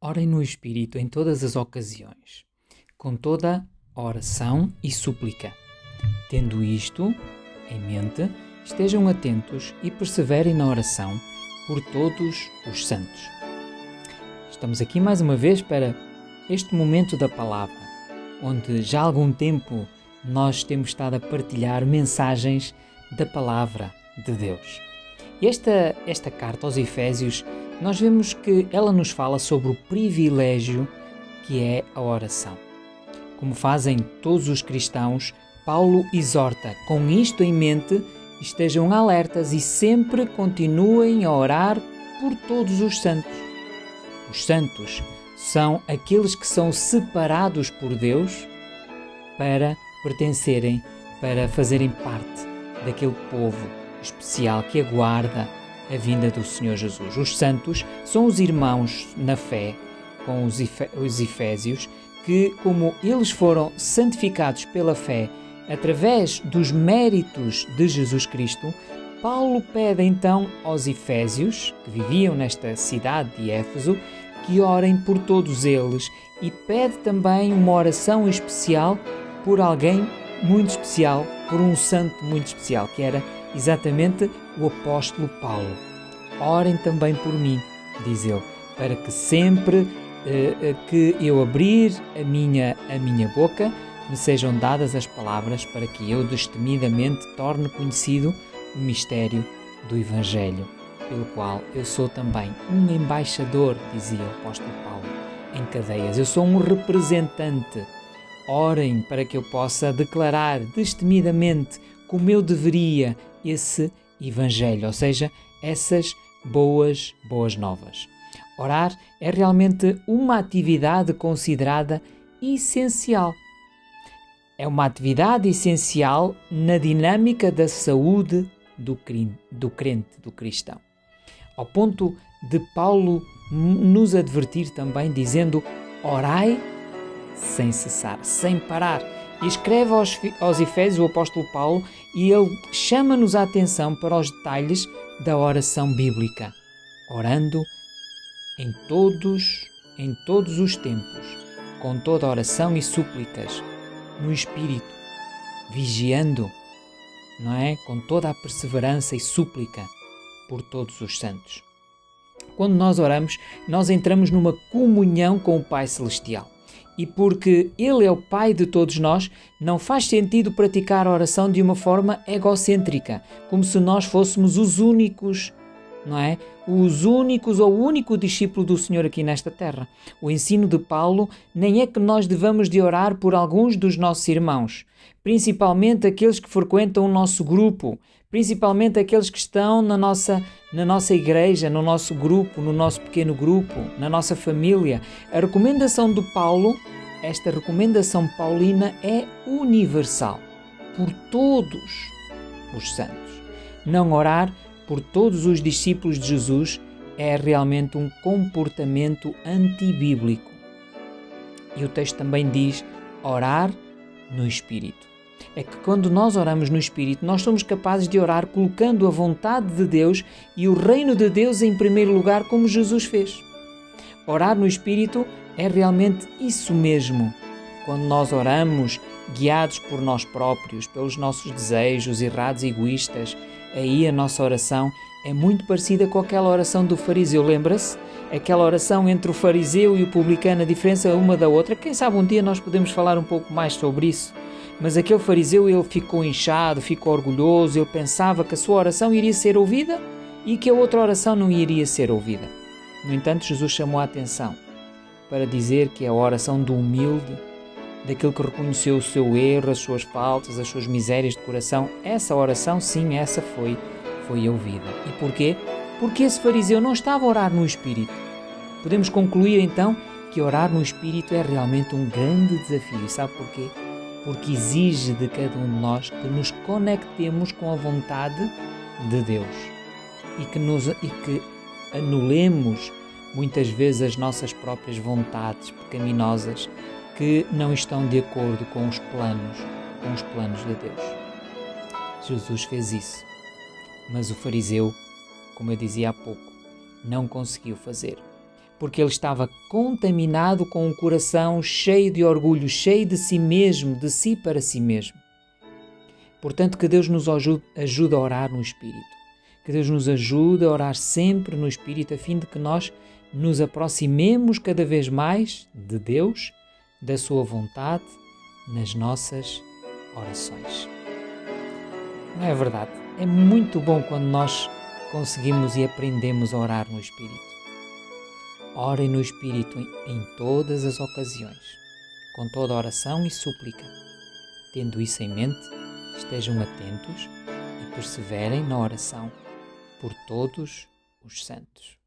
Orem no Espírito em todas as ocasiões, com toda a oração e súplica. Tendo isto em mente, estejam atentos e perseverem na oração por todos os santos. Estamos aqui mais uma vez para este momento da palavra, onde já há algum tempo nós temos estado a partilhar mensagens da palavra de Deus. E esta carta aos Efésios, nós vemos que ela nos fala sobre o privilégio que é a oração. Como fazem todos os cristãos, Paulo exorta, com isto em mente, estejam alertas e sempre continuem a orar por todos os santos. Os santos são aqueles que são separados por Deus para pertencerem, para fazerem parte daquele povo especial que aguarda a vinda do Senhor Jesus. Os santos são os irmãos na fé com os Efésios, que, como eles foram santificados pela fé através dos méritos de Jesus Cristo, Paulo pede então aos Efésios, que viviam nesta cidade de Éfeso, que orem por todos eles e pede também uma oração especial por alguém muito especial, por um santo muito especial, que era exatamente o apóstolo Paulo. Orem também por mim, diz ele, para que sempre que eu abrir a minha boca, me sejam dadas as palavras para que eu destemidamente torne conhecido o mistério do Evangelho, pelo qual eu sou também um embaixador, dizia o apóstolo Paulo, em cadeias. Eu sou um representante. Orem para que eu possa declarar destemidamente como eu deveria esse Evangelho, ou seja, essas boas novas. Orar é realmente uma atividade considerada essencial. É uma atividade essencial na dinâmica da saúde do crente, do cristão. Ao ponto de Paulo nos advertir também, dizendo: orai sem cessar, sem parar. E escreve aos Efésios o apóstolo Paulo e ele chama-nos a atenção para os detalhes da oração bíblica, orando em todos os tempos, com toda oração e súplicas, no Espírito, vigiando, não é? Com toda a perseverança e súplica por todos os santos. Quando nós oramos, nós entramos numa comunhão com o Pai Celestial. E porque Ele é o Pai de todos nós, não faz sentido praticar a oração de uma forma egocêntrica, como se nós fôssemos os únicos, não é? Os únicos ou o único discípulo do Senhor aqui nesta terra. O ensino de Paulo nem é que nós devamos de orar por alguns dos nossos irmãos, principalmente aqueles que frequentam o nosso grupo, principalmente aqueles que estão na nossa igreja, no nosso grupo, no nosso pequeno grupo, na nossa família. A recomendação de Paulo, esta recomendação paulina, é universal, por todos os santos. Não orar por todos os discípulos de Jesus é realmente um comportamento antibíblico. E o texto também diz orar no Espírito. É que quando nós oramos no Espírito, nós somos capazes de orar colocando a vontade de Deus e o reino de Deus em primeiro lugar, como Jesus fez. Orar no Espírito é realmente isso mesmo. Quando nós oramos guiados por nós próprios, pelos nossos desejos errados e egoístas, aí a nossa oração é muito parecida com aquela oração do fariseu. Lembra-se? Aquela oração entre o fariseu e o publicano, a diferença uma da outra. Quem sabe um dia nós podemos falar um pouco mais sobre isso. Mas aquele fariseu, ele ficou inchado, ficou orgulhoso, ele pensava que a sua oração iria ser ouvida e que a outra oração não iria ser ouvida. No entanto, Jesus chamou a atenção para dizer que a oração do humilde, daquele que reconheceu o seu erro, as suas faltas, as suas misérias de coração, essa oração, sim, essa foi ouvida. E porquê? Porque esse fariseu não estava a orar no Espírito. Podemos concluir então que orar no Espírito é realmente um grande desafio. E sabe porquê? Porque exige de cada um de nós que nos conectemos com a vontade de Deus e que anulemos muitas vezes as nossas próprias vontades pecaminosas que não estão de acordo com os planos de Deus. Jesus fez isso, mas o fariseu, como eu dizia há pouco, não conseguiu fazer. porque ele estava contaminado com um coração cheio de orgulho, cheio de si mesmo, de si para si mesmo. Portanto, que Deus nos ajude a orar no Espírito. Que Deus nos ajude a orar sempre no Espírito, a fim de que nós nos aproximemos cada vez mais de Deus, da sua vontade, nas nossas orações. Não é verdade? É muito bom quando nós conseguimos e aprendemos a orar no Espírito. Orem no Espírito em todas as ocasiões, com toda oração e súplica. Tendo isso em mente, estejam atentos e perseverem na oração por todos os santos.